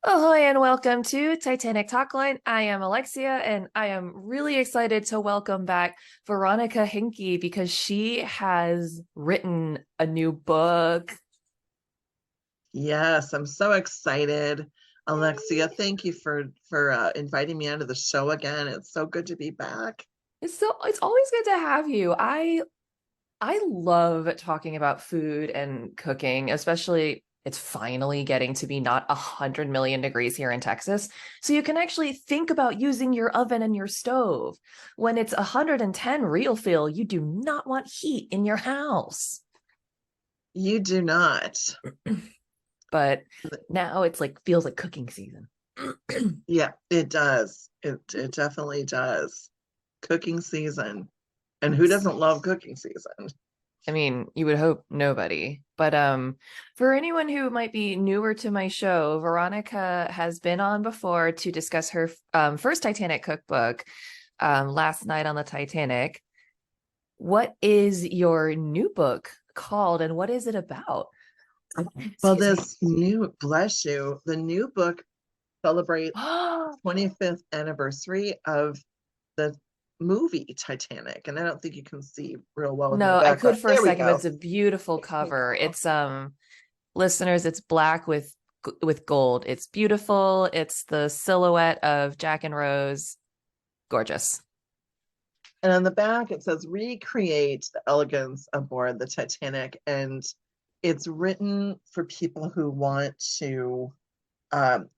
Ahoy and welcome to Titanic Talkline. I am Alexia and I am really excited to welcome back Veronica Hinke because she has written a new book. Yes, I'm so excited. Alexia, Yay. thank you for inviting me onto the show again. It's so good to be back. It's always good to have you. I love talking about food and cooking, especially it's finally getting to be not 100 million degrees here in Texas. So you can actually think about using your oven and your stove. When it's 110 real feel, you do not want heat in your house. You do not. But now it's like feels like cooking season. Yeah, it does. It definitely does. Cooking season. And who doesn't love cooking season? I mean, you would hope nobody. But for anyone who might be newer to my show, Veronica has been on before to discuss her first Titanic cookbook, Last Night on the Titanic. What is your new book called and what is it about? Well, Excuse me. this new, bless you, the new book celebrates 25th anniversary of the movie Titanic. And I don't think you can see real well with my No, I could background. for a There we second, but go. it's a beautiful There we cover. go. It's listeners, it's black with gold. It's beautiful. It's the silhouette of Jack and Rose. Gorgeous. And on the back, it says recreate the elegance aboard the Titanic. And it's written for people who want to, um,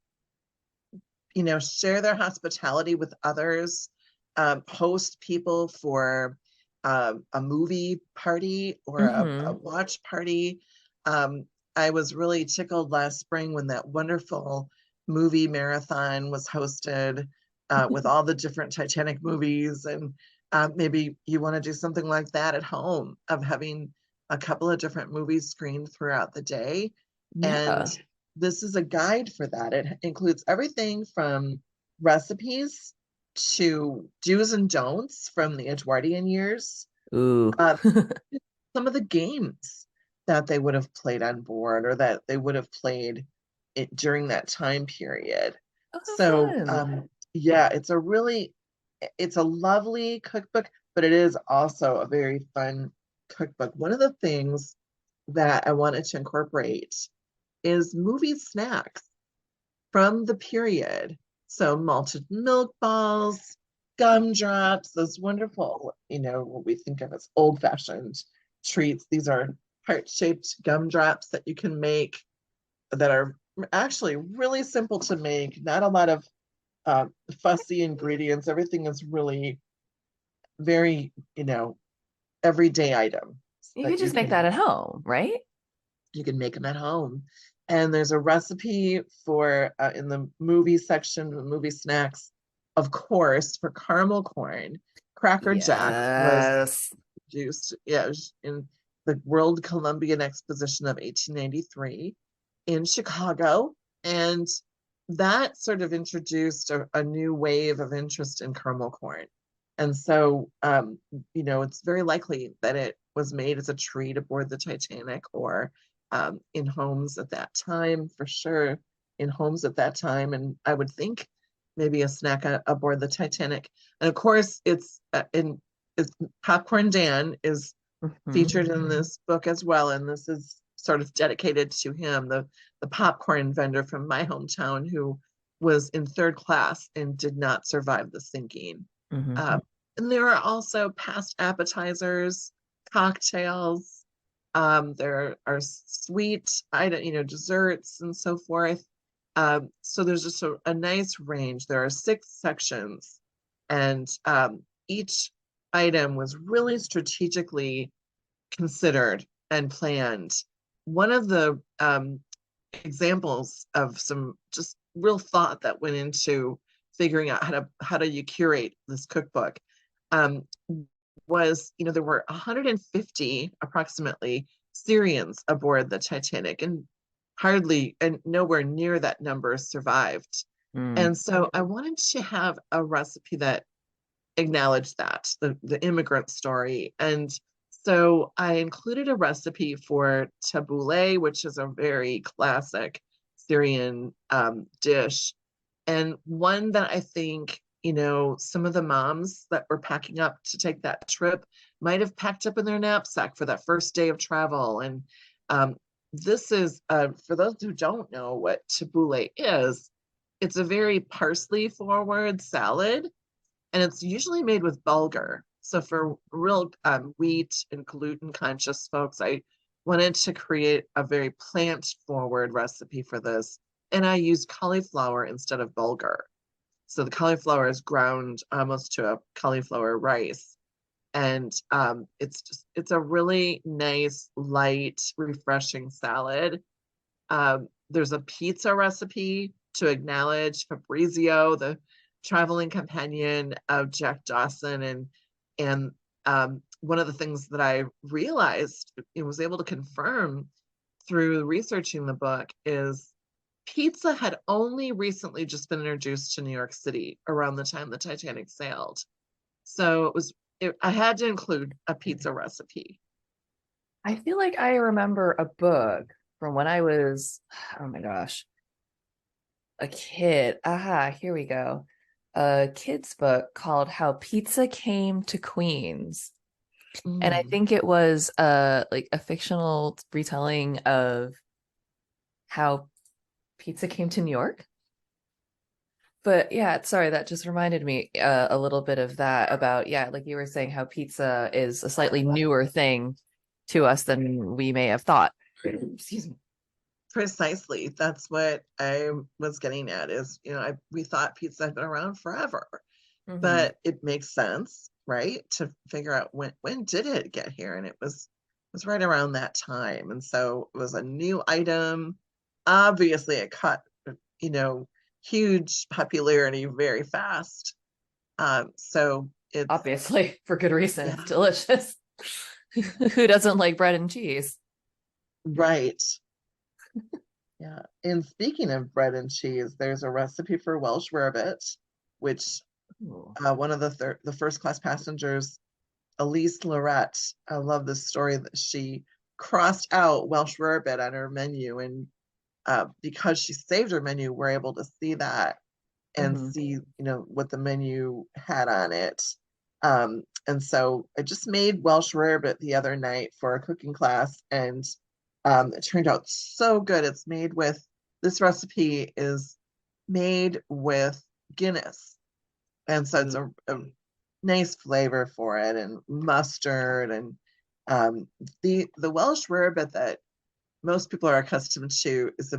share their hospitality with others, host people for a movie party or a Hmm. watch party. Um, I was really tickled last spring when that wonderful movie marathon was hosted with all the different Titanic movies. And maybe you want to do something like that at home, of having a couple of different movies screened throughout the day. And Yeah. this is a guide for that. It includes everything from recipes to do's and don'ts from the Edwardian years, Ooh. uh, some of the games that they would have played on board or that they would have played it during that time period. Oh, how So, fun. yeah, it's a lovely cookbook, but it is also a very fun cookbook. One of the things that I wanted to incorporate is movie snacks from the period. So malted milk balls, gumdrops, those wonderful, what we think of as old-fashioned treats. These are heart-shaped gumdrops that you can make that are actually really simple to make. Not a lot of fussy ingredients. Everything is really very, everyday items You could that just make that at home, right? you can make them at home. And there's a recipe for in the movie section, the movie snacks, of course, for caramel corn. Cracker Jack was Yes. produced, yeah, it was in the World Columbian Exposition of 1893 in Chicago. And that sort of introduced a new wave of interest in caramel corn. And so, it's very likely that it was made as a treat aboard the Titanic or in homes at that time, for sure, in homes at that time. And I would think maybe a snack aboard the Titanic. And of course, it's Popcorn Dan is Hmm. featured in this book as well. And this is sort of dedicated to him, the popcorn vendor from my hometown who was in third class and did not survive the sinking. Hmm. Uh, and there are also past appetizers, cocktails. There are sweet item, desserts and so forth. So there's just a nice range. There are 6 sections, and each item was really strategically considered and planned. One of the examples of some just real thought that went into figuring out how do you curate this cookbook um, was, there were 150 approximately Syrians aboard the Titanic, and hardly and nowhere near that number survived. Mm. And so I wanted to have a recipe that acknowledged that the immigrant story. And so I included a recipe for tabbouleh, which is a very classic Syrian dish, and one that I think, some of the moms that were packing up to take that trip might have packed up in their knapsack for that first day of travel. And um, this is, for those who don't know what tabbouleh is, it's a very parsley forward salad, and it's usually made with bulgur. So for real wheat and gluten conscious folks, I wanted to create a very plant forward recipe for this, and I used cauliflower instead of bulgur. So the cauliflower is ground almost to a cauliflower rice, and it's a really nice, light, refreshing salad. There's a pizza recipe to acknowledge Fabrizio, the traveling companion of Jack Dawson, and one of the things that I realized and was able to confirm through researching the book is pizza had only recently just been introduced to New York City around the time the Titanic sailed. So I had to include a pizza recipe. I feel like I remember a book from when I was, oh my gosh, a kid. Aha, here we go. A kid's book called How Pizza Came to Queens. And I Mm. think it was like a fictional retelling of how pizza came to New York. But yeah, sorry, that just reminded me a little bit of that about, yeah, like you were saying, how pizza is a slightly newer thing to us than we may have thought. Excuse me. Precisely. That's what I was getting at is, we thought pizza had been around forever, Hmm. but it makes sense, right? To figure out when did it get here? And it was right around that time. And so it was a new item. Obviously it caught, you know, huge popularity very fast. So it's Obviously, for good reason. It's yeah, delicious. Who doesn't like bread and cheese? right. Yeah. And speaking of bread and cheese, there's a recipe for Welsh rarebit, which Ooh. one of the first class passengers, Elise Lorette, I love this story that she crossed out Welsh rarebit on her menu, and because she saved her menu, we're able to see that and Hmm. see, what the menu had on it. And so I just made Welsh rarebit the other night for a cooking class, and it turned out so good. This recipe is made with Guinness. And so it's a nice flavor for it, and mustard, and um, the Welsh rarebit that most people are accustomed to is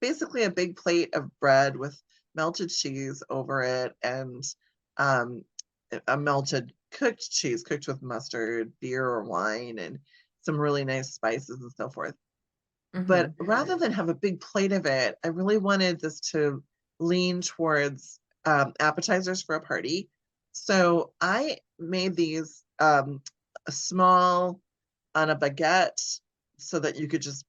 basically a big plate of bread with melted cheese over it, and um, a melted cooked cheese cooked with mustard, beer or wine, and some really nice spices and so forth. But Hmm. rather than have a big plate of it, I really wanted this to lean towards appetizers for a party. So I made these small on a baguette so that you could just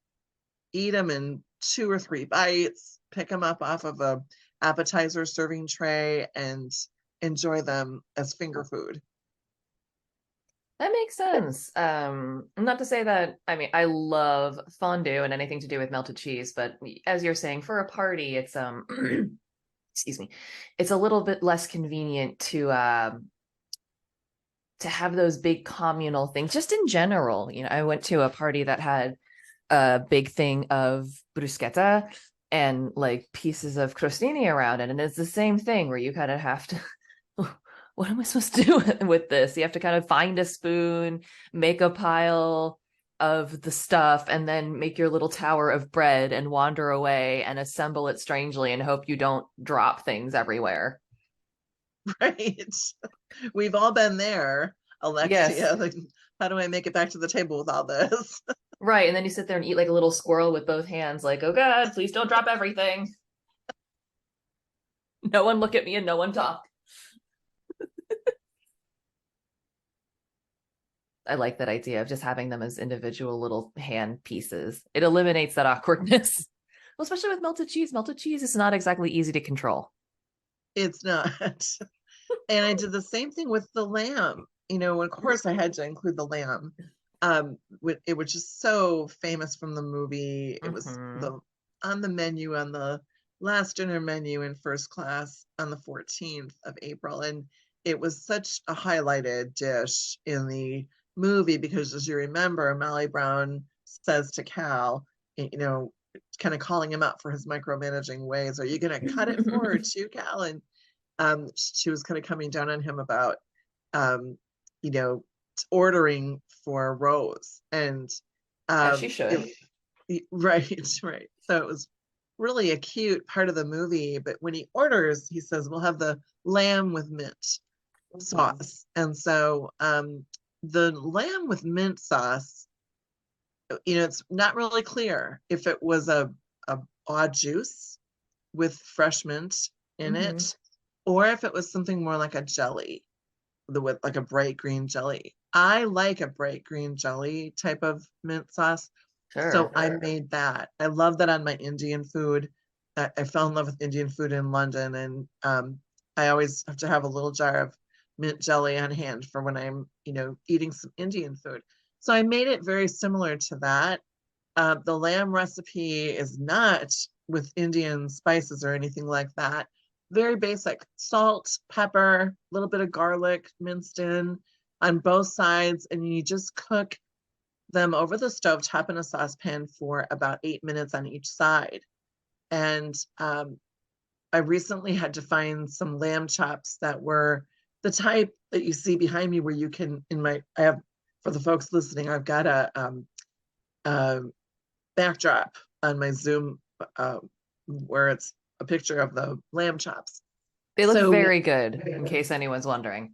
eat them in 2 or 3 bites, pick them up off of a appetizer serving tray, and enjoy them as finger food. That makes sense. Not to say that, I mean, I love fondue and anything to do with melted cheese, but as you're saying, for a party, it's excuse me, it's a little bit less convenient to have those big communal things. Just in general, I went to a party that had a big thing of bruschetta and like pieces of crostini around it, and it's the same thing where you kind of have to what am I supposed to do with this? You have to kind of find a spoon, make a pile of the stuff, and then make your little tower of bread and wander away and assemble it strangely and hope you don't drop things everywhere. Right. We've all been there, Yes. Alexia. Like, how do I make it back to the table with all this? Right. And then you sit there and eat like a little squirrel with both hands, like, oh God, please don't drop everything. No one look at me and no one talk. I like that idea of just having them as individual little hand pieces. It eliminates that awkwardness. Well, especially with melted cheese. Melted cheese is not exactly easy to control. It's not. And I did the same thing with the lamb. Of course I had to include the lamb. It was just so famous from the movie. It was Hmm. the on the menu on the last dinner menu in first class on the 14th of April. And it was such a highlighted dish in the movie because, as you remember, Molly Brown says to Cal, kind of calling him out for his micromanaging ways, "Are you going to cut it for her too, Cal?" And she was kind of coming down on him about, um, you know, ordering for Rose. And As she it, should. right, right. So it was really a cute part of the movie. But when he orders, he says, "We'll have the lamb with mint sauce." And so the lamb with mint sauce, it's not really clear if it was a odd juice with fresh mint in Hmm. it, or if it was something more like a jelly, with like a bright green jelly. I like a bright green jelly type of mint sauce. So Sure. I made that. I love that on my Indian food. I fell in love with Indian food in London, and I always have to have a little jar of mint jelly on hand for when I'm, eating some Indian food. So I made it very similar to that. The lamb recipe is not with Indian spices or anything like that. Very basic: salt, pepper, a little bit of garlic minced in on both sides, and you just cook them over the stove top in a saucepan for about 8 minutes on each side. And I recently had to find some lamb chops that were the type that you see behind me, where you can, I have, for the folks listening, I've got a backdrop on my Zoom, uh, where it's a picture of the lamb chops. They look So very good, in case anyone's wondering.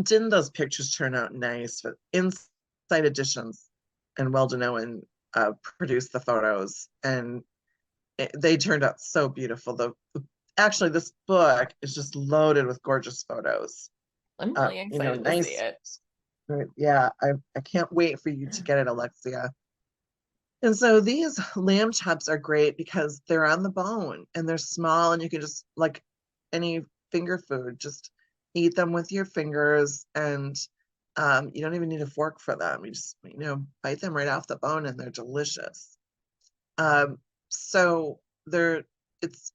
didn't those pictures turn out nice? But Inside Editions and Well-to-Know produced the photos, and they turned out so beautiful. Actually, this book is just loaded with gorgeous photos. I'm really excited to see Nice. it. Right, yeah, I can't wait for you to get it, Alexia. And so these lamb chops are great because they're on the bone and they're small, and you can just, like any finger food, just eat them with your fingers, and you don't even need a fork for them. You just, bite them right off the bone, and they're delicious. Um, so they're it's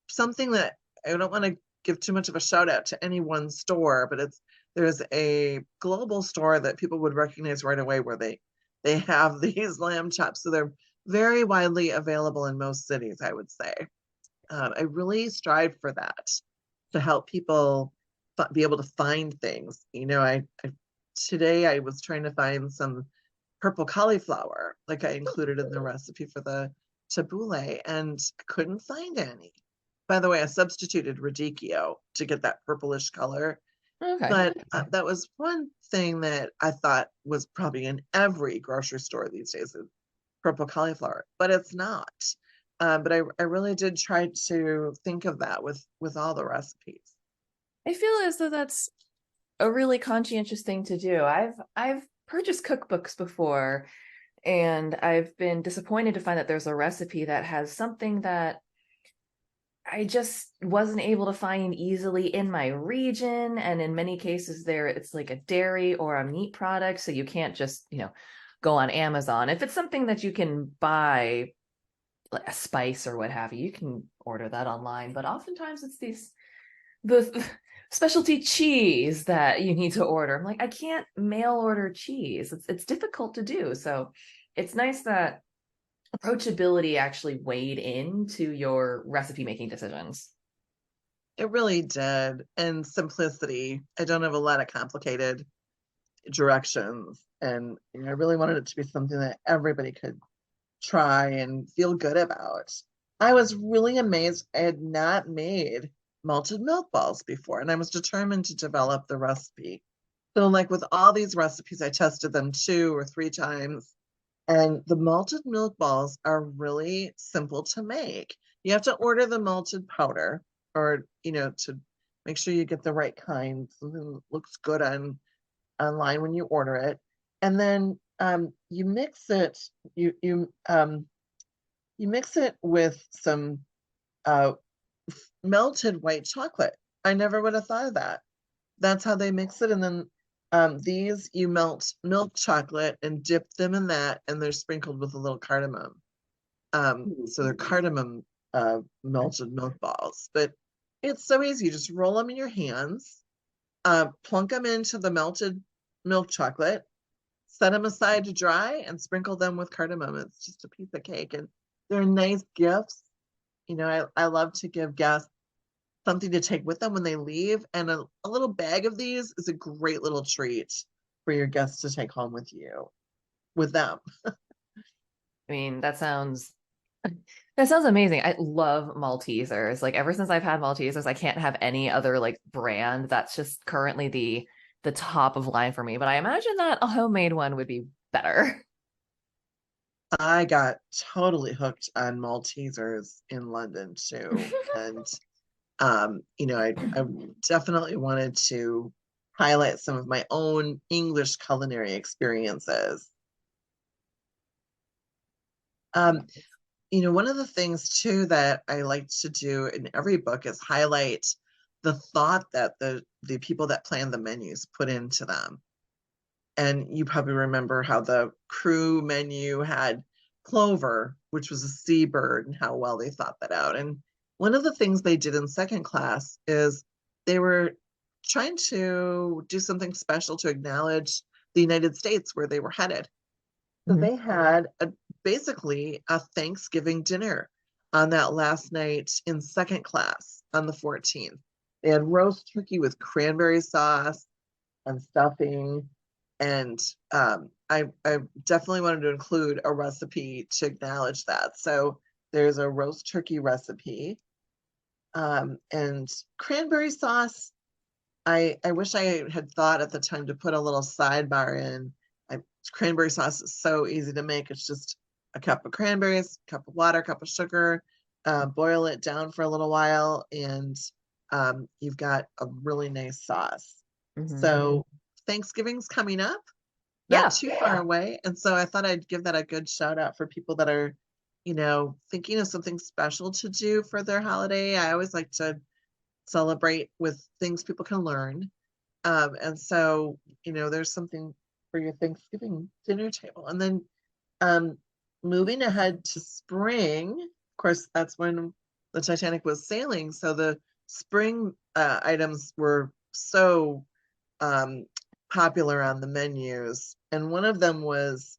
something that I don't want to give too much of a shout out to any one store, but there's a global store that people would recognize right away, where they have these lamb chops. So they're very widely available in most cities, I would say. I really strive for that, to help people be able to find things. Today I was trying to find some purple cauliflower, like I included in the recipe for the tabbouleh, and I couldn't find any. By the way, I substituted radicchio to get that purplish color, Okay. but that was one thing that I thought was probably in every grocery store these days, is purple cauliflower, but it's not. But I really did try to think of that with all the recipes. I feel as though that's a really conscientious thing to do. I've purchased cookbooks before, and I've been disappointed to find that there's a recipe that has something that I just wasn't able to find easily in my region. And in many cases there it's like a dairy or a meat product, so you can't just, go on Amazon. If it's something that you can buy, like a spice or what have you, you can order that online. But oftentimes it's the specialty cheese that you need to order. I'm like, I can't mail order cheese. It's difficult to do. So it's nice that approachability actually weighed into your recipe making decisions. It really did. And simplicity. I don't have a lot of complicated directions. And I really wanted it to be something that everybody could try and feel good about. I was really amazed. I had not made malted milk balls before, and I was determined to develop the recipe. So, like with all these recipes, I tested them 2 or 3 times. And the malted milk balls are really simple to make. You have to order the malted powder, or, to make sure you get the right kind. Something that looks good online when you order it. And then you mix it, you mix it with some uh, melted white chocolate. I never would have thought of that. That's how they mix it. And then these, you melt milk chocolate and dip them in that, and they're sprinkled with a little cardamom. So they're cardamom melted milk balls, but it's so easy. You just roll them in your hands, plunk them into the melted milk chocolate, set them aside to dry, and sprinkle them with cardamom. It's just a piece of cake, and they're nice gifts. I love to give guests something to take with them when they leave, and a little bag of these is a great little treat for your guests to take home with them. I mean, that sounds amazing. I love Maltesers. Like ever since I've had Maltesers, I can't have any other like brand. That's just currently the top of line for me. But I imagine that a homemade one would be better. I got totally hooked on Maltesers in London too. And I definitely wanted to highlight some of my own English culinary experiences. Um, One of the things too that I like to do in every book is highlight the thought that the people that plan the menus put into them. And you probably remember how the crew menu had plover, which was a seabird, and how well they thought that out. And one of the things they did in second class is they were trying to do something special to acknowledge the United States where they were headed. So Mhm. they had basically a Thanksgiving dinner on that last night in second class on the 14th. They had roast turkey with cranberry sauce and stuffing. And I definitely wanted to include a recipe to acknowledge that. So there's a roast turkey recipe, and cranberry sauce. I wish I had thought at the time to put a little sidebar in. I, Cranberry sauce is so easy to make. It's just a cup of cranberries, a cup of water, a cup of sugar, boil it down for a little while, and you've got a really nice sauce. Mhm. So Thanksgiving's coming up, not Yeah. too far away. And so I thought I'd give that a good shout out for people that are, thinking of something special to do for their holiday. I always like to celebrate with things people can learn. And so, there's something for your Thanksgiving dinner table. And then um, moving ahead to spring, of course, that's when the Titanic was sailing. So the spring items were so um, popular on the menus. And one of them was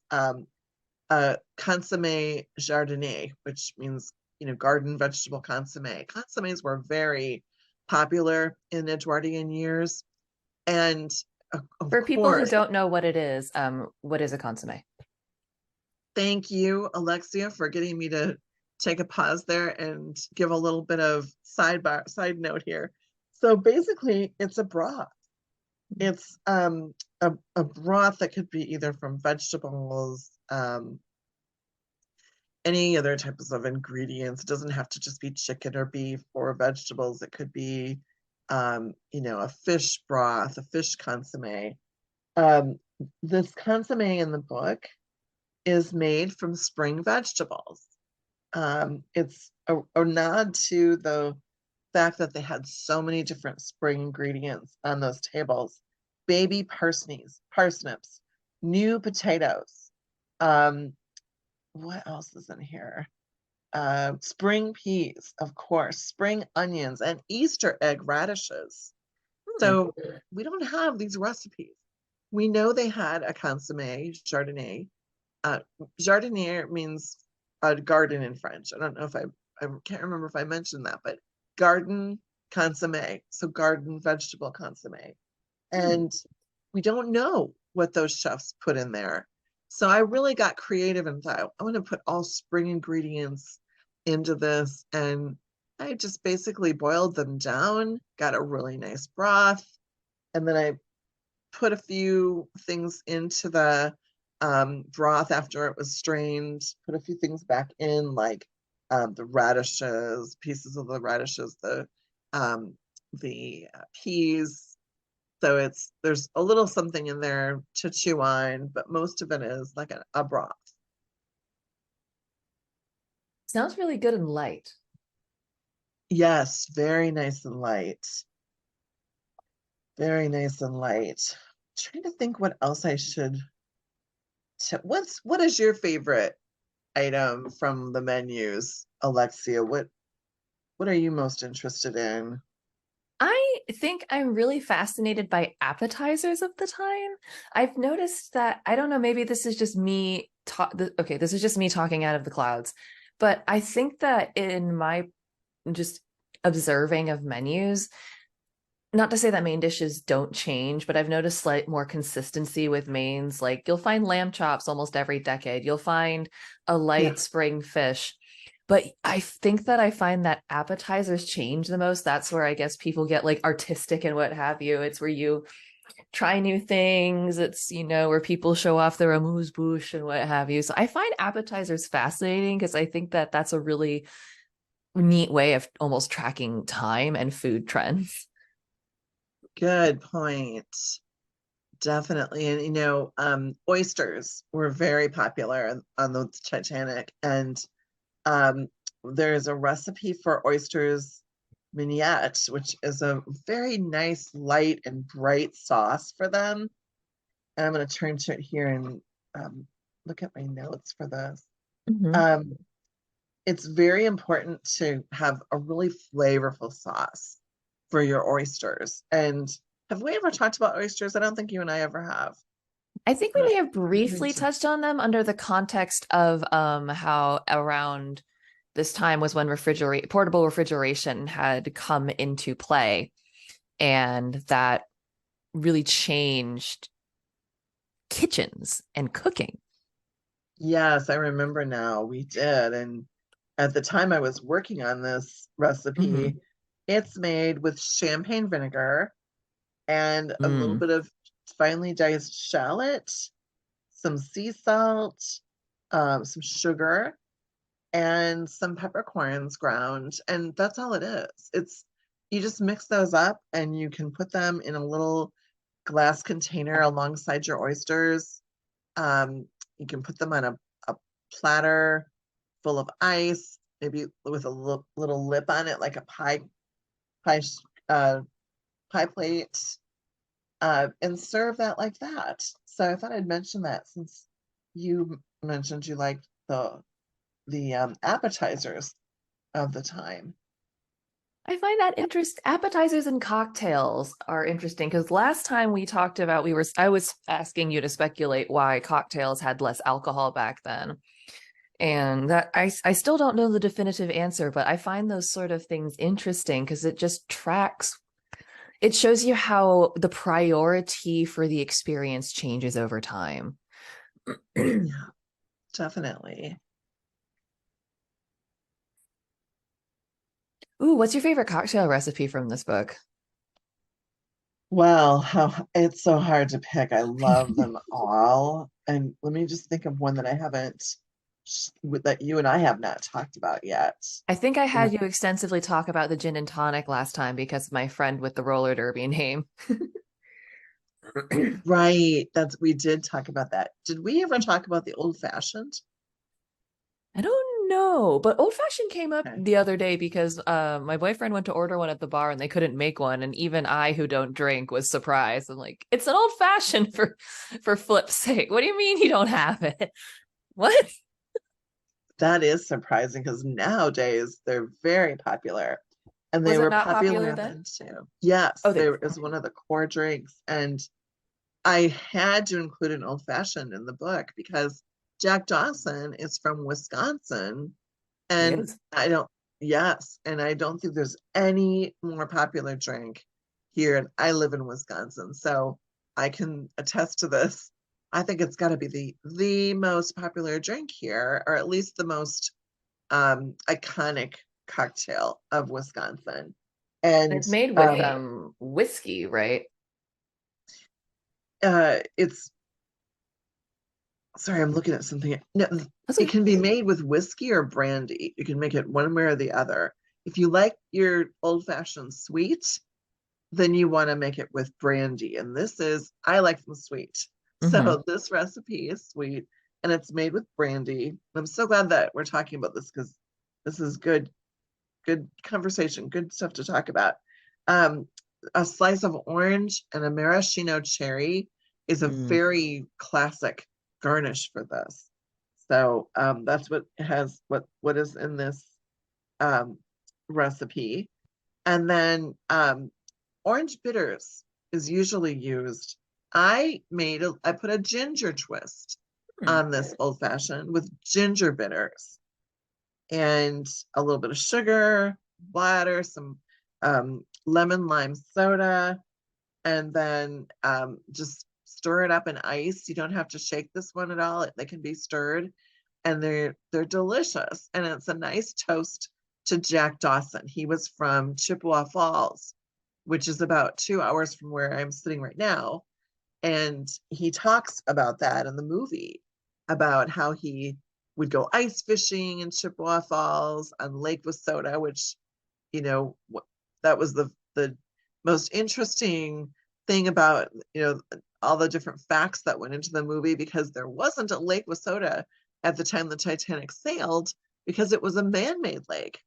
consomme jardinier, which means, garden vegetable consomme. Consommes were very popular in Edwardian years. And of For people who course, don't know what it is, what is a consommé? thank you, Alexia, for getting me to take a pause there and give a little bit of side note here. So basically, it's a broth. It's a broth that could be either from vegetables, any other types of ingredients. It doesn't have to just be chicken or beef or vegetables. It could be, a fish broth, a fish consomme. Um, this consomme in the book is made from spring vegetables. It's a nod to the fact that they had so many different spring ingredients on those tables. Baby parsnips, new potatoes. Um, what else is in here? Spring peas, of course, spring onions, and Easter egg radishes. Hmm. So we don't have these recipes. We know they had a consomme jardinier. Uh, Jardinier means a garden in French. I don't know if I can't remember if I mentioned that, but garden consomme, so garden vegetable consomme. Hmm. And we don't know what those chefs put in there. So I really got creative and thought, I want to put all spring ingredients into this. And I just basically boiled them down, got a really nice broth, and then I put a few things into the broth after it was strained, put a few things back in, like the radishes, pieces of the radishes, the peas. So there's a little something in there to chew on, but most of it is like a broth. Sounds really good and light. Yes, very nice and light. Very nice and light. Trying to think what else I should. What is your favorite item from the menus, Alexia? What are you most interested in? I think I'm really fascinated by appetizers of the time. I've noticed that, I don't know, maybe this is just me okay, this is just me talking out of the clouds, but I think that in my just observing of menus, not to say that main dishes don't change, but I've noticed slight more consistency with mains. Like you'll find lamb chops almost every decade. You'll find a Yeah. light spring fish. But I think that I find that appetizers change the most. That's where I guess people get like artistic and what have you. It's where you try new things. It's, where people show off their amuse bouche and what have you. So I find appetizers fascinating because I think that that's a really neat way of almost tracking time and food trends. Good point. Definitely. And oysters were very popular on the Titanic. And um, there's a recipe for oysters mignette, which is a very nice, light, and bright sauce for them. And I'm going to turn to it here and um, look at my notes for this. Mhm. Um, it's very important to have a really flavorful sauce for your oysters. And have we ever talked about oysters? I don't think you and I ever have. I think we But may have we need briefly to. touched on them under the context of how around this time was when portable refrigeration had come into play, and that really changed kitchens and cooking. Yes, I remember now. We did. And at the time I was working on this recipe, Hmm. it's made with champagne vinegar and a little Mm. bit of finely diced shallot, some sea salt, some sugar, and some peppercorns ground. And that's all it is. You just mix those up and you can put them in a little glass container alongside your oysters. Um, you can put them on a platter full of ice, maybe with a little lip on it, like a pie uh, pie plate, and serve that like that. So I thought I'd mention that since you mentioned you liked the appetizers of the time. I find that interest appetizers and cocktails are interesting because last time we talked about I was asking you to speculate why cocktails had less alcohol back then. And that I still don't know the definitive answer, but I find those sort of things interesting because it just tracks, it shows you how the priority for the experience changes over time. Ooh, Yeah, definitely. what's your favorite cocktail recipe from this book? Well, how it's so hard to pick. I love them all. And let me just think of one that I haven't, that you and I have not talked about yet. I think I Mm. had you extensively talk about the gin and tonic last time because of my friend with the roller derby name. Right, we did talk about that. Did we ever talk about the old fashioned? I don't know, but old fashioned came up Okay. the other day because my boyfriend went to order one at the bar and they couldn't make one, and even I, who don't drink, was surprised. I'm like, it's an old fashioned for flip's sake. What do you mean you don't have it? What? That is surprising because nowadays they're very popular. And they Was it were not popular popular then? then too. Oh, Yes, they. there is one of the core drinks. And I had to include an old fashioned in the book because Jack Dawson is from Wisconsin. He And is. yes, and I don't think there's any more popular drink here. And I live in Wisconsin, so I can attest to this. I think it's got to be the most popular drink here, or at least the most iconic cocktail of Wisconsin. And It's made with whiskey, right? it's sorry, I'm looking at something. No, That's it okay. can be made with whiskey or brandy. You can make it one way or the other. If you like your old fashioned sweet, then you want to make it with brandy. And I like them sweet. Hmm. So this recipe is sweet and it's made with brandy. I'm so glad that we're talking about this because this is good conversation, good stuff to talk about. Um, a slice of orange and a maraschino cherry is a Mm. very classic garnish for this. So that's what is in this um, recipe. And then orange bitters is usually used. I put a ginger twist Hmm. on this old fashioned with ginger bitters and a little bit of sugar, bladder, some lemon lime soda, and then just stir it up in ice. You don't have to shake this one at all. They can be stirred, and they're delicious. And it's a nice toast to Jack Dawson. He was from Chippewa Falls, which is about 2 hours from where I'm sitting right now. And he talks about that in the movie, about how he would go ice fishing in Chippewa Falls on Lake Wissota, which, you know, that was the most interesting thing about, all the different facts that went into the movie, because there wasn't a Lake Wissota at the time the Titanic sailed, because it was a man-made lake.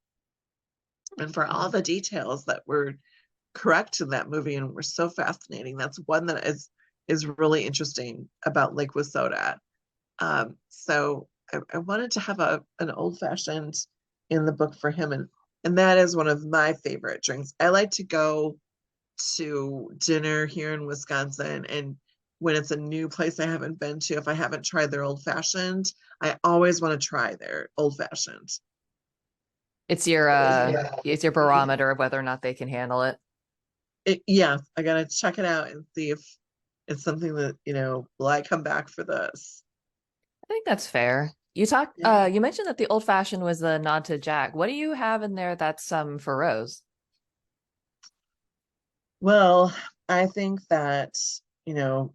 And for all the details that were correct in that movie and were so fascinating, that's one that is really interesting about Lake Wissota. So I wanted to have an old fashioned in the book for him, and that is one of my favorite drinks. I like to go to dinner here in Wisconsin, and when it's a new place I haven't been to, if I haven't tried their old fashioned, I always want to try their old fashioned. It's your barometer of whether or not they can handle it. Yeah, I gotta check it out and see if it's something that, will I come back for this? I think that's fair. Yeah. You mentioned that the old fashioned was a nod to Jack. What do you have in there that's for Rose? Well, I think that, you know,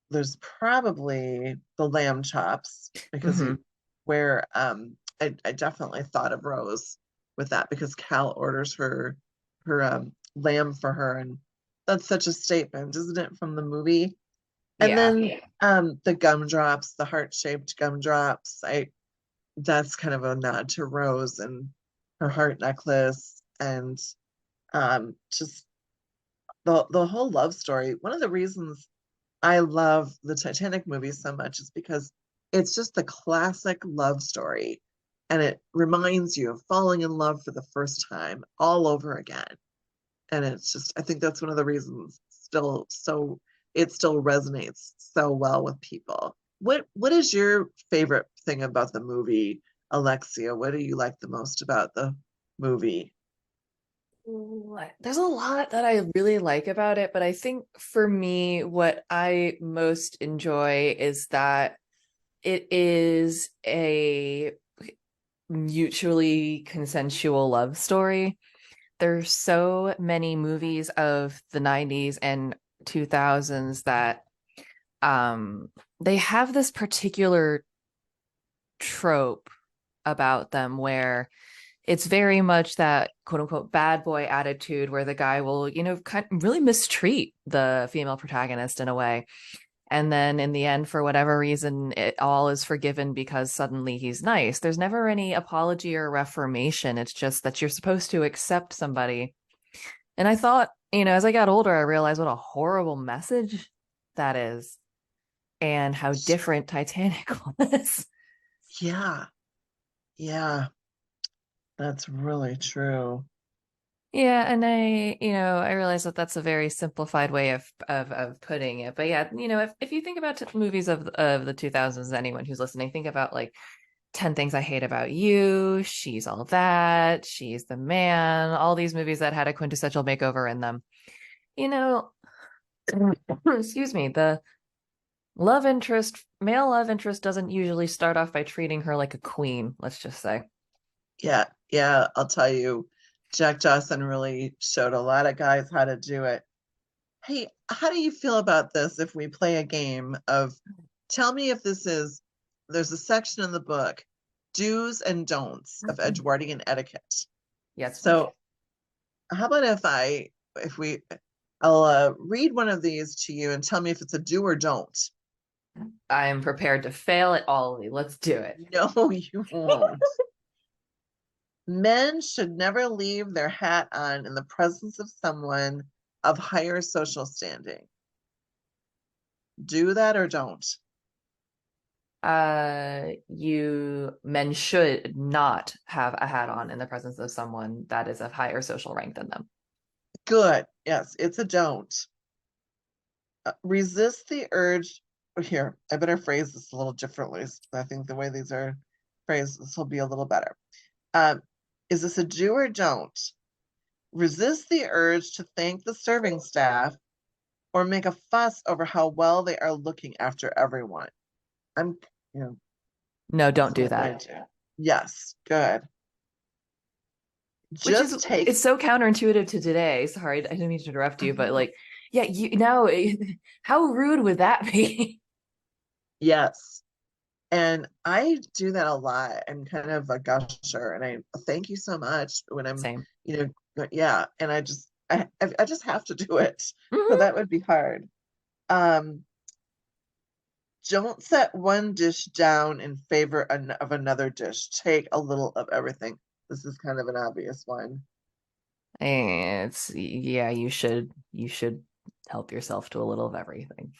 there's probably the lamb chops, because Hmm. you where I definitely thought of Rose with that, because Cal orders her lamb for her, and that's such a statement, isn't it, from the movie? And Yeah. then the gumdrops, the heart-shaped gumdrops, I that's kind of a nod to Rose and her heart necklace, and just the whole love story. One of the reasons I love the Titanic movie so much is because it's just the classic love story, and it reminds you of falling in love for the first time all over again. And it's just, I think that's one of the reasons it still resonates so well with people. What is your favorite thing about the movie, Alexia? What do you like the most about the movie? There's a lot that I really like about it, but I think for me, what I most enjoy is that it is a mutually consensual love story. There's so many movies of the 90s and 2000s that um they have this particular trope about them where it's very much that quote unquote bad boy attitude where the guy will, kind of really mistreat the female protagonist in a way. And then in the end, for whatever reason, it all is forgiven because suddenly he's nice. There's never any apology or reformation. It's just that you're supposed to accept somebody. And I thought, as I got older, I realized what a horrible message that is and how different Titanic was. Yeah, yeah, that's really true. Yeah, and I realize that that's a very simplified way of putting it. But yeah, if you think about movies of the 2000s, anyone who's listening, think about like 10 Things I Hate About You, She's All That, She's the Man, all these movies that had a quintessential makeover in them. You know, excuse me, the male love interest doesn't usually start off by treating her like a queen, let's just say. Yeah, yeah, I'll tell you, Jack Dawson really showed a lot of guys how to do it. Hey, how do you feel about this if we play a game of tell me if there's a section in the book, do's and don'ts of Edgewardian etiquette. Yes, So how about if we, I'll read one of these to you and tell me if it's a do or don't. I am prepared to fail at all of you. Let's do it. No, you won't. Men should never leave their hat on in the presence of someone of higher social standing. Do that or don't. You men should not have a hat on in the presence of someone that is of higher social rank than them. Good. Yes, it's a don't. Resist the urge. Here, I better phrase this a little differently. I think the way these are phrased, this will be a little better. Um, is this a do or don't? Resist the urge to thank the serving staff or make a fuss over how well they are looking after everyone. I'm, you know, No, don't that's do what I that. do. Yes, good. Which is Just take, it's so counterintuitive to today. Sorry, I didn't mean to interrupt you, but like, yeah, you now how rude would that be? yes. And I do that a lot. I'm kind of a gusher, and I thank you so much when I'm, Same. yeah. And I just have to do it. So Hmm. that would be hard. Um, don't set one dish down in favor of another dish. Take a little of everything. This is kind of an obvious one. It's yeah, you should help yourself to a little of everything.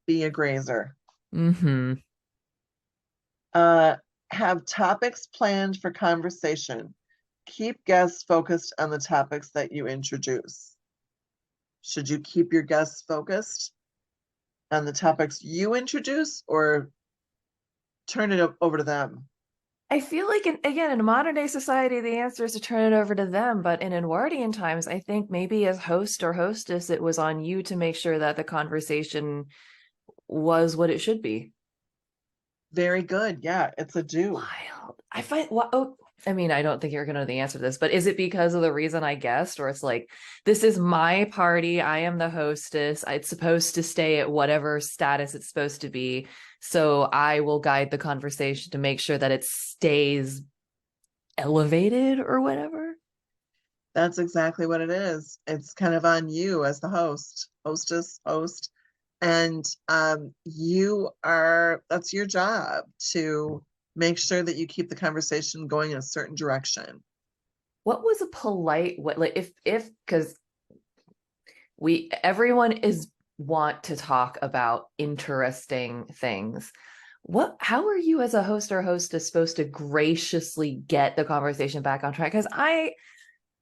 Be a grazer. Hmm. Uh, have topics planned for conversation. Keep guests focused on the topics that you introduce. Should you keep your guests focused on the topics you introduce or turn it over to them? I feel like again in modern day society, the answer is to turn it over to them. But in Edwardian times, I think maybe as host or hostess, it was on you to make sure that the conversation was what it should be. Very good. Yeah, it's a do. Wild. I find oh, I mean, I don't think you're gonna know the answer to this, but is it because of the reason I guessed, or it's like this is my party, I am the hostess, it's supposed to stay at whatever status it's supposed to be, so I will guide the conversation to make sure that it stays elevated or whatever? That's exactly what it is. It's kind of on you as the host, hostess, host. And that's your job to make sure that you keep the conversation going in a certain direction. What was a polite what like if because we everyone is want to talk about interesting things. What how are you as a host or hostess supposed to graciously get the conversation back on track? Because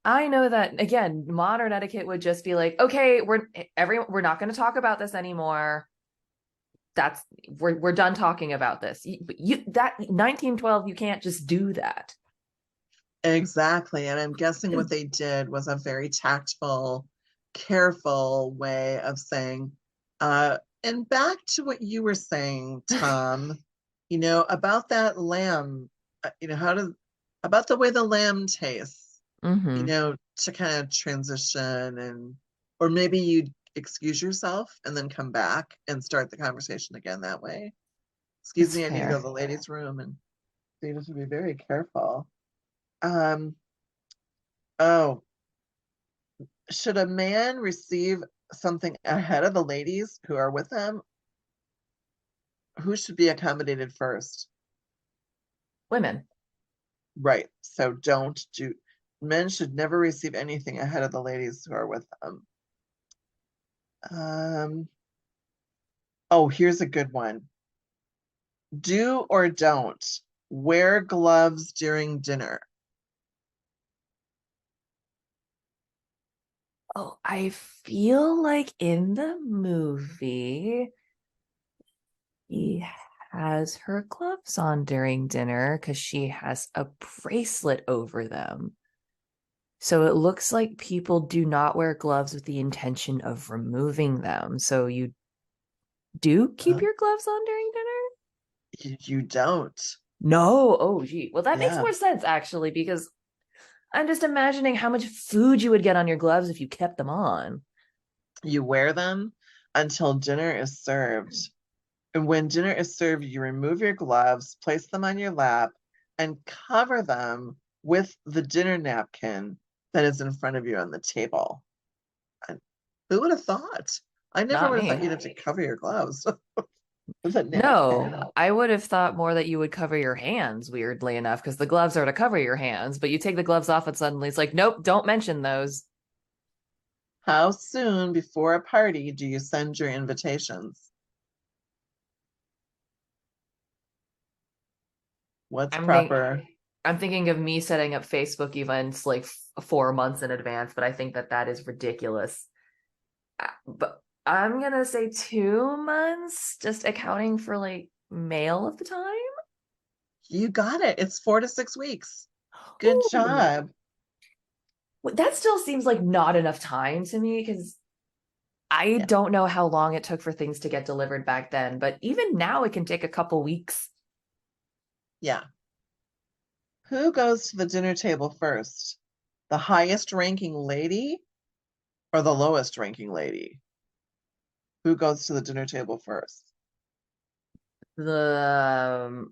I know that again, modern etiquette would just be like, okay, we're not going to talk about this anymore. That's we're done talking about this. You that 1912, you can't just do that. Exactly. And I'm guessing what they did was a very tactful, careful way of saying, and back to what you were saying, Tom, about that lamb, how does, about the way the lamb tastes, Hmm. to kind of transition or maybe you'd excuse yourself and then come back and start the conversation again that way. Excuse It's me, I need to go to fair. the ladies' room, and so you have to be very careful. Um, oh, should a man receive something ahead of the ladies who are with them? Who should be accommodated first? Women. Right. So don't do, men should never receive anything ahead of the ladies who are with them. Um, oh, here's a good one. Do or don't wear gloves during dinner. Oh, I feel like in the movie, he has her gloves on during dinner because she has a bracelet over them. So it looks like people do not wear gloves with the intention of removing them. So you do keep Uh, your gloves on during dinner? you don't. No. Oh, gee. Well, that makes Yeah. more sense actually, because I'm just imagining how much food you would get on your gloves if you kept them on. You wear them until dinner is served. And when dinner is served, you remove your gloves, place them on your lap, and cover them with the dinner napkin that is in front of you on the table. And who would have thought? I never Not would have thought me. you'd have to cover your gloves with a napkin. No, I would have thought more that you would cover your hands, weirdly enough, because the gloves are to cover your hands, but you take the gloves off and suddenly it's like, nope, don't mention those. How soon before a party do you send your invitations? What's I'm think proper? I'm thinking of me setting up Facebook events like 4 months in advance, but I think that that is ridiculous. But I'm gonna say 2 months, just accounting for like mail at the time. You got it. It's 4 to 6 weeks. Good Ooh, job. that still seems like not enough time to me because I Yeah. don't know how long it took for things to get delivered back then, but even now it can take a couple weeks. Yeah. Who goes to the dinner table first? The highest ranking lady or the lowest ranking lady? Who goes to the dinner table first? The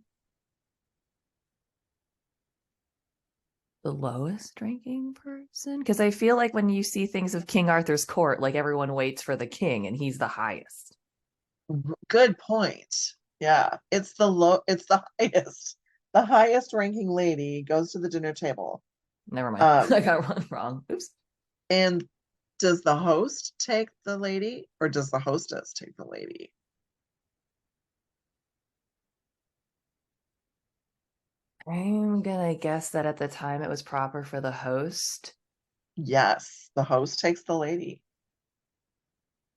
the lowest ranking person? Because I feel like when you see things of King Arthur's court, like everyone waits for the king and he's the highest. Good point. Yeah, it's the highest. The highest ranking lady goes to the dinner table. Never mind. I Um, got one wrong. Oops. and does the host take the lady or does the hostess take the lady? I'm gonna guess that at the time it was proper for the host, Yes, the host takes the lady.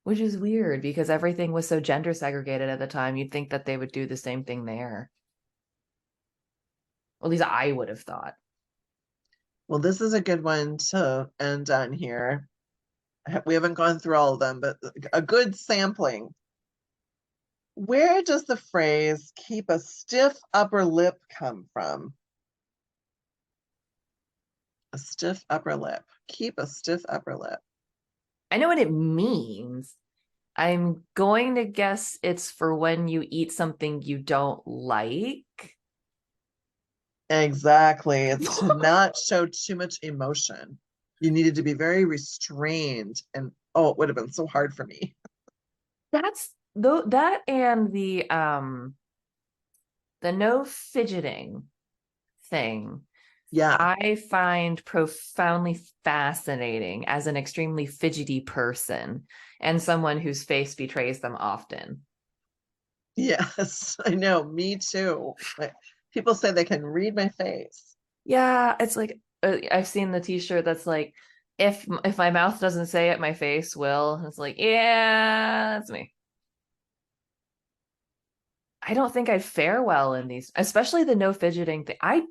which is weird because everything was so gender segregated at the time. You'd think that they would do the same thing there. Or at least I would have thought. Well, this is a good one to end on here. We haven't gone through all of them, but a good sampling. Where does the phrase keep a stiff upper lip come from? A stiff upper lip. Keep a stiff upper lip. I know what it means. I'm going to guess it's for when you eat something you don't like. Exactly. It's to not show too much emotion. You needed to be very restrained. And oh, it would have been so hard for me. That's though that and the no fidgeting thing Yeah. I find profoundly fascinating as an extremely fidgety person and someone whose face betrays them often. Yes, I know. Me too. People say they can read my face. Yeah, it's like I've seen the t-shirt that's like if my mouth doesn't say it, my face will. And it's like, yeah, that's me. I don't think I'd fare well in these, especially the no fidgeting thing. I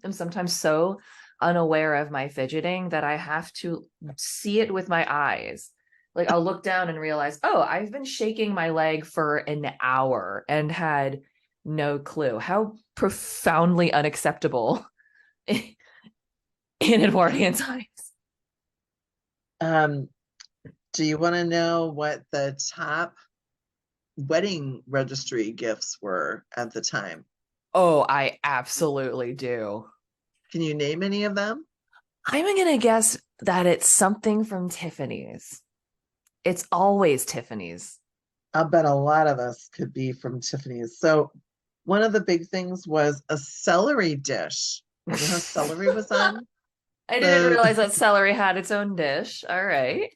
am sometimes so unaware of my fidgeting that I have to see it with my eyes. Like I'll look down and realize, oh, I've been shaking my leg for an hour and had no clue. How profoundly unacceptable in Edwardian times. Um, do you want to know what the top wedding registry gifts were at the time? Oh, I absolutely do. Can you name any of them? I'm gonna guess that it's something from Tiffany's. It's always Tiffany's. I'll bet a lot of us could be from Tiffany's. So one of the big things was a celery dish. You know how celery was on I didn't the, realize that celery had its own dish. All right.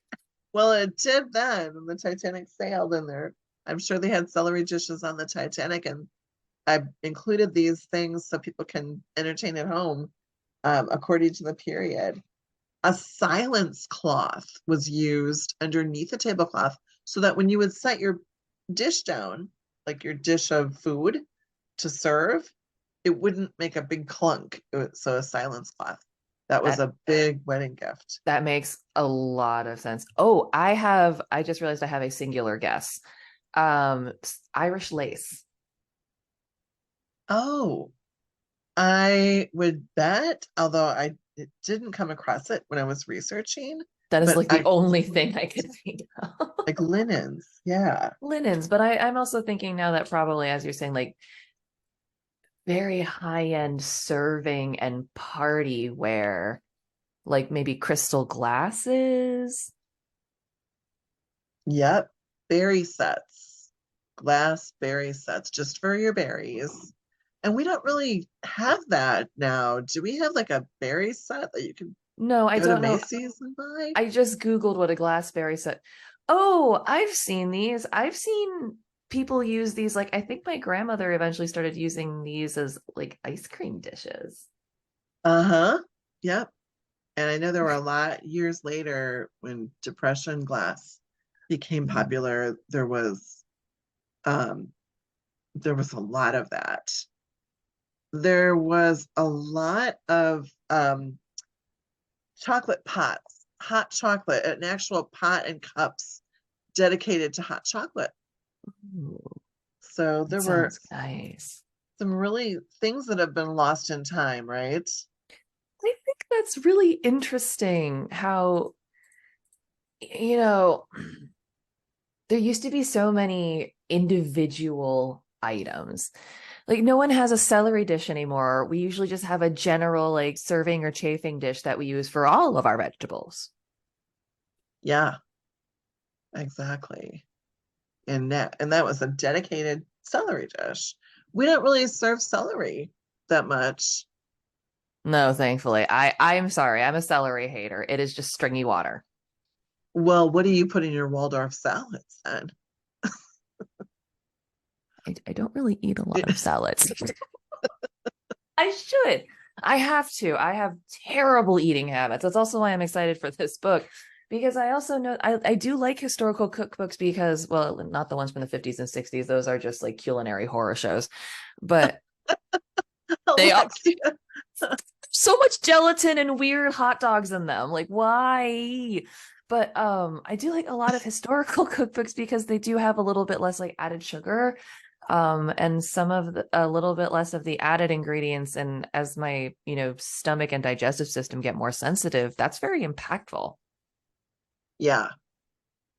well, it did then when the Titanic sailed in there. I'm sure they had celery dishes on the Titanic, and I included these things so people can entertain at home, according to the period. A silence cloth was used underneath the tablecloth so that when you would set your dish down, like your dish of food to serve, it wouldn't make a big clunk. So a silence cloth. That was That a big wedding gift. that makes a lot of sense. Oh, I just realized I have a singular guess. Irish lace. Oh, I would bet, although I it didn't come across it when I was researching, That is but like the I only thing I could think of. like linens. Yeah. Linens, but I'm also thinking now that probably, as you're saying, like very high-end serving and party wear, like maybe crystal glasses. Yep. Berry sets. Glass berry sets just for your berries. And we don't really have that now. Do we have like a berry set that you can No, I go to don't know. Macy's and buy? I just Googled what a glassberry set. Oh, I've seen these. I've seen people use these, like, I think my grandmother eventually started using these as like ice cream dishes. Uh-huh. Yep. And I know there were a lot years later when depression glass became popular, um there was a lot of that. There was a lot of chocolate pots, hot chocolate, an actual pot and cups dedicated to hot chocolate. Ooh, So that there were sounds nice. some really things that have been lost in time, right? I think that's really interesting how, you know, there used to be so many individual items. Like no one has a celery dish anymore. We usually just have a general like serving or chafing dish that we use for all of our vegetables. Yeah, exactly. And that was a dedicated celery dish. We don't really serve celery that much. No, thankfully. I'm sorry. I'm a celery hater. It is just stringy water. Well, what do you put in your Waldorf salads then? I don't really eat a lot of salads. I should. I have to. I have terrible eating habits. That's also why I'm excited for this book because I also know I do like historical cookbooks because, well, not the ones from the 50s and 60s. Those are just like culinary horror shows. But they are Alexia. so much gelatin and weird hot dogs in them. Like, why? But I do like a lot of historical cookbooks because they do have a little bit less like added sugar, and some of a little bit less of the added ingredients. And as my, stomach and digestive system get more sensitive, that's very impactful. Yeah,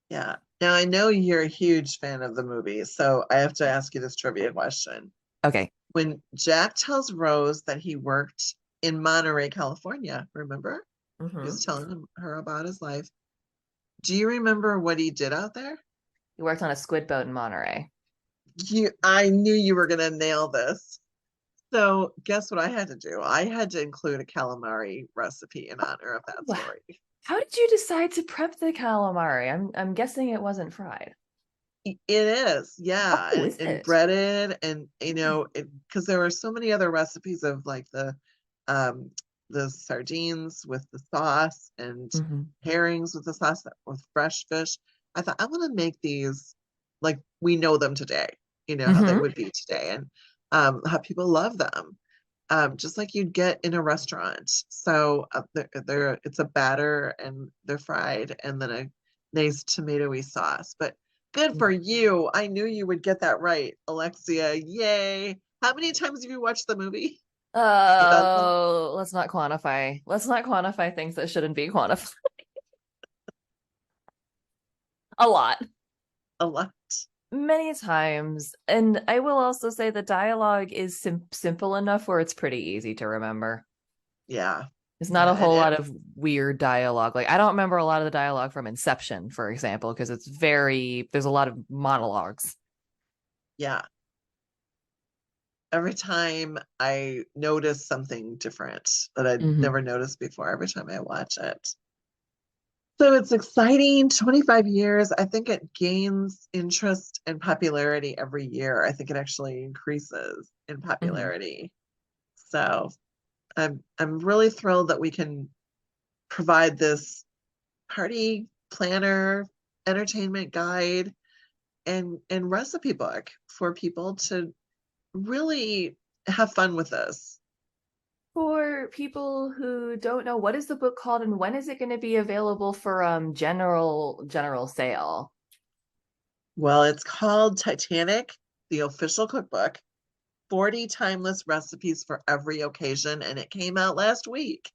yeah. Now I know you're a huge fan of the movie, so I have to ask you this trivia question. Okay. When Jack tells Rose that he worked in Monterey, California, remember? He Hmm. was telling her about his life. Do you remember what he did out there? You worked on a squid boat in Monterey. I knew you were gonna nail this. So guess what I had to do? I had to include a calamari recipe in honor of that Wow. story. How did you decide to prep the calamari? I'm guessing it wasn't fried. It is, yeah, Oh, and, is and it? breaded, and because there were so many other recipes of like um the sardines with the sauce and Mm-hmm. herrings with the sauce with fresh fish. I thought I want to make these like we know them today, how they Mm-hmm. would be today, and how people love them, just like you'd get in a restaurant. So it's a batter and they're fried, and then a nice tomatoey sauce. But good for you. I knew you would get that right, Alexia. Yay. How many times have you watched the movie? Dozen? Oh, let's not quantify. Let's not quantify things that shouldn't be quantified. A lot. A lot. Many times. And I will also say the dialogue is simple enough where it's pretty easy to remember. Yeah. It's not Yeah. a And whole lot of weird dialogue. Like I don't remember a lot of the dialogue from Inception, for example, because there's a lot of monologues. yeah. Every time I notice something different that I'd Hmm. never noticed before, every time I watch it. So it's exciting. 25 years. I think it gains interest and popularity every year. I think it actually increases in Hmm. popularity. So I'm really thrilled that we can provide this party planner, entertainment guide, and recipe book for people to really have fun with this. For people who don't know, what is the book called and when is it going to be available for general sale? Well, it's called Titanic, the official cookbook, 40 timeless recipes for every occasion, and it came out last week.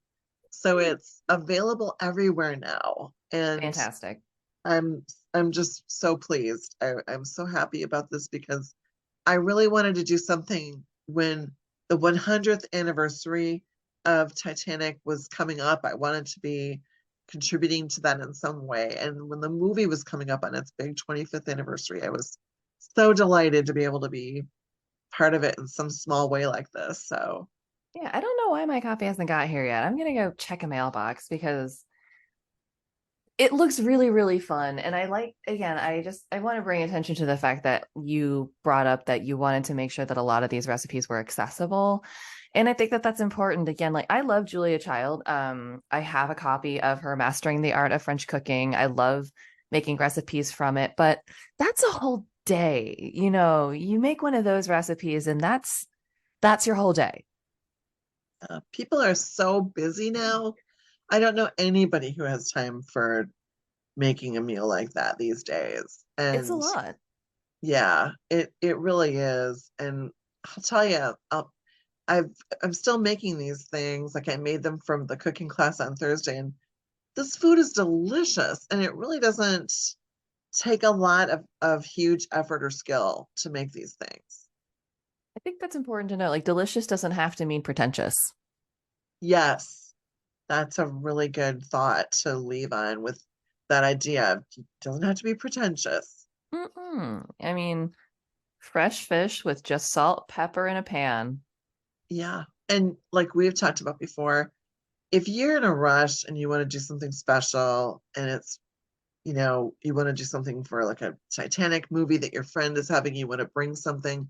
So it's available everywhere now. And Fantastic. I'm I'm just so pleased. I'm so happy about this because I really wanted to do something when the 100th anniversary of Titanic was coming up. I wanted to be contributing to that in some way. And when the movie was coming up on its big 25th anniversary, I was so delighted to be able to be part of it in some small way like this. So, Yeah, I don't know why my copy hasn't got here yet. I'm gonna go check a mailbox because it looks really, really fun. And I like, again, I want to bring attention to the fact that you brought up that you wanted to make sure that a lot of these recipes were accessible. And I think that that's important. Again, like I love Julia Child. I have a copy of her Mastering the Art of French Cooking. I love making recipes from it, but that's a whole day. You make one of those recipes and that's your whole day. People are so busy now. I don't know anybody who has time for making a meal like that these days. It's a And lot. yeah, it really is. And I'll tell you, I've I'm still making these things. Like I made them from the cooking class on Thursday, and this food is delicious. And it really doesn't take a lot of huge effort or skill to make these things. I think that's important to know. Like delicious doesn't have to mean pretentious. Yes, that's a really good thought to leave on with that idea. It doesn't have to be pretentious. I mean, fresh fish with just salt, pepper in a pan. Yeah. And like we've talked about before, if you're in a rush and you want to do something special and it's, you want to do something for like a Titanic movie that your friend is having, you want to bring something,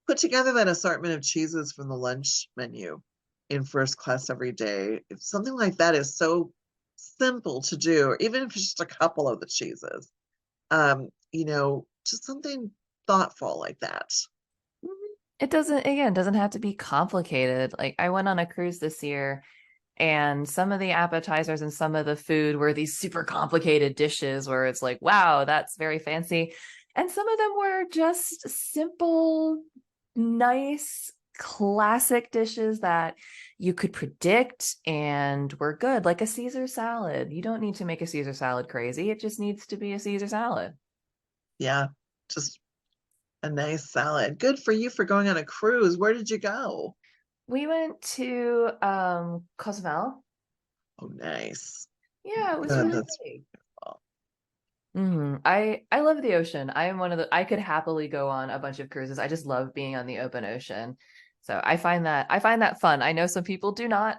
put together that assortment of cheeses from the lunch menu in first class every day. If something like that is so simple to do, or even if it's just a couple of the cheeses, just something thoughtful like that. It doesn't have to be complicated. Like I went on a cruise this year and some of the appetizers and some of the food were these super complicated dishes where it's like, wow, that's very fancy. And some of them were just simple, nice, classic dishes that you could predict and were good, like a Caesar salad. You don't need to make a Caesar salad crazy. It just needs to be a Caesar salad. Yeah, just a nice salad. Good for you for going on a cruise. Where did you go? We went to Cozumel. Oh, nice. Yeah, it was Good. really That's great. beautiful. I love the ocean. I am one of the I could happily go on a bunch of cruises. I just love being on the open ocean. So I find that fun. I know some people do not.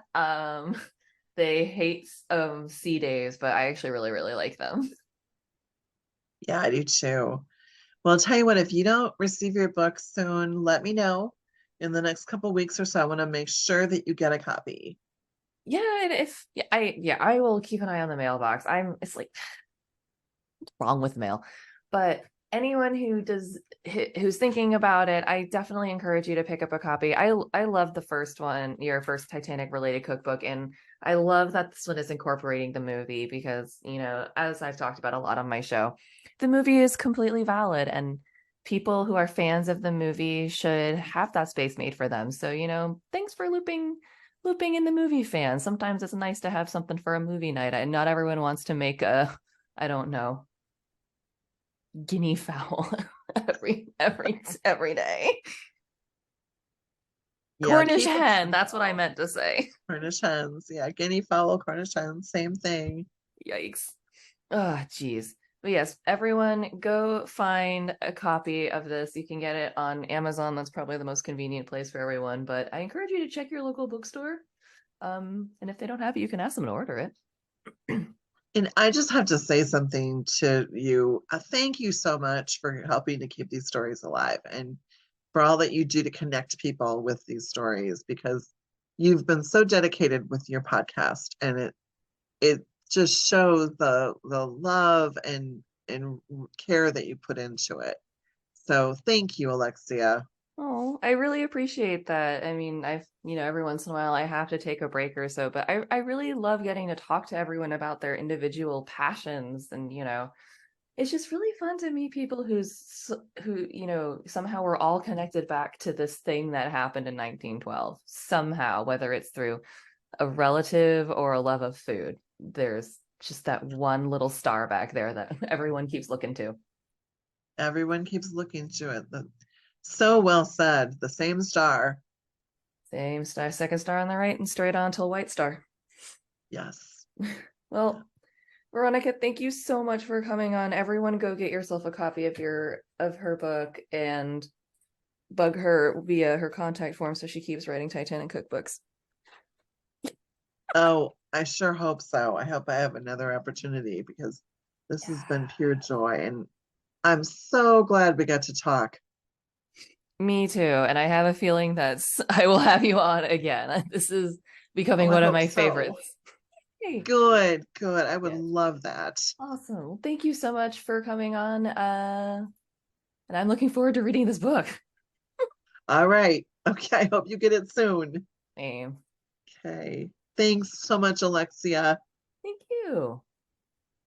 They hate sea days, but I actually really, really like them. Yeah, I do too. Well, I'll tell you what, if you don't receive your book soon, let me know in the next couple weeks or so. I want to make sure that you get a copy. Yeah, and if yeah, I will keep an eye on the mailbox. It's like wrong with mail. But anyone who's thinking about it, I definitely encourage you to pick up a copy. I love the first one, your first Titanic related cookbook, and I love that this one is incorporating the movie because, as I've talked about a lot on my show, the movie is completely valid and people who are fans of the movie should have that space made for them. So, thanks for looping in the movie fans. Sometimes it's nice to have something for a movie night. And not everyone wants to make I don't know, guinea fowl every day. Yeah, Cornish keep it hen, that's what I simple. meant to say. Cornish hens. Yeah, guinea fowl, Cornish hens, same thing. Yikes. Oh, geez. But yes, everyone go find a copy of this. You can get it on Amazon. That's probably the most convenient place for everyone. But I encourage you to check your local bookstore. And if they don't have it, you can ask them to order it. And I just have to say something to you. Thank you so much for helping to keep these stories alive and for all that you do to connect people with these stories because you've been so dedicated with your podcast and it just shows the love and care that you put into it. So thank you, Alexia. Oh, I really appreciate that. I mean, every once in a while I have to take a break or so, but I really love getting to talk to everyone about their individual passions and, it's just really fun to meet people who somehow we're all connected back to this thing that happened in 1912 somehow, whether it's through a relative or a love of food. There's just that one little star back there that everyone keeps looking to. Everyone keeps looking to it. So well said. The same star. Same star, second star on the right and straight on till white star. Yes. Well, Veronica, thank you so much for coming on. Everyone go get yourself a copy of her book and bug her via her contact form so she keeps writing Titanic cookbooks. Oh, I sure hope so. I hope I have another opportunity because this has been pure joy. And I'm so glad we got to talk. Me too. And I have a feeling that I will have you on again. This is Oh, becoming I one of hope my so. favorites. Hey, Good, good. I would yes. love that. Awesome. Well, thank you so much for coming on. And I'm looking forward to reading this book. All right. Okay. I hope you get it soon. Same. Okay. Thanks so much, Alexia. Thank you.